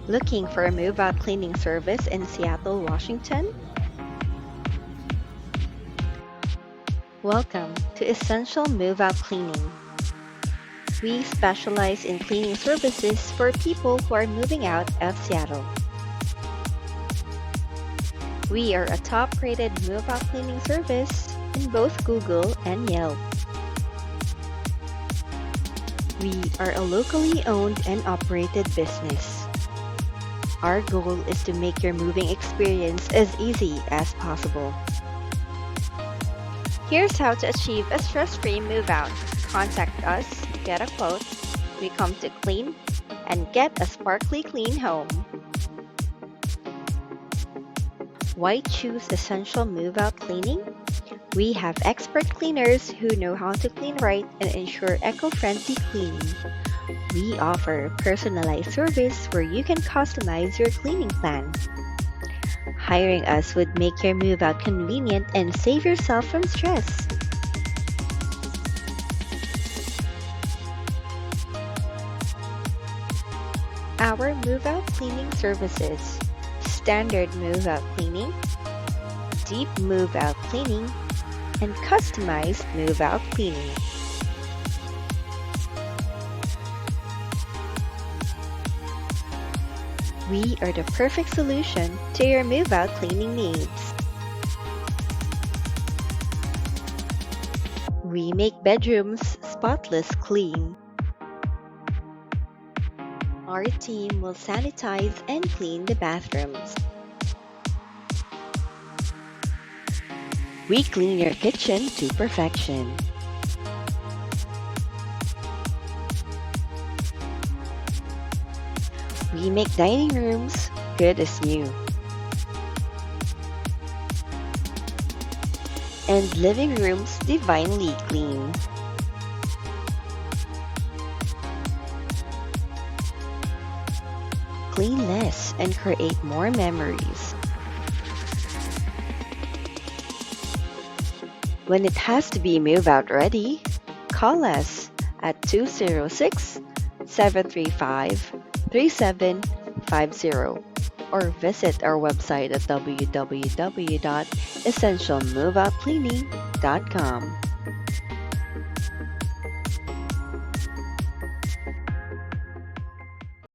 Looking for a move-out cleaning service in Seattle, Washington? Welcome to Essential Move-Out Cleaning. We specialize in cleaning services for people who are moving out of Seattle. We are a top-rated move-out cleaning service in both Google and Yelp. We are a locally owned and operated business. Our goal is to make your moving experience as easy as possible. Here's how to achieve a stress-free move-out. Contact us, get a quote, we come to clean, and get a sparkly clean home. Why choose Essential Move-Out Cleaning? We have expert cleaners who know how to clean right and ensure eco-friendly cleaning. We offer personalized service where you can customize your cleaning plan. Hiring us would make your move-out convenient and save yourself from stress. Our move-out cleaning services: standard move-out cleaning, deep move-out cleaning, and customized move-out cleaning. We are the perfect solution to your move-out cleaning needs. We make bedrooms spotless clean. Our team will sanitize and clean the bathrooms. We clean your kitchen to perfection. We make dining rooms good as new. And living rooms divinely clean. Clean less and create more memories. When it has to be move-out ready, call us at 206-735-3750 or visit our website at www.essentialmoveoutcleaning.com.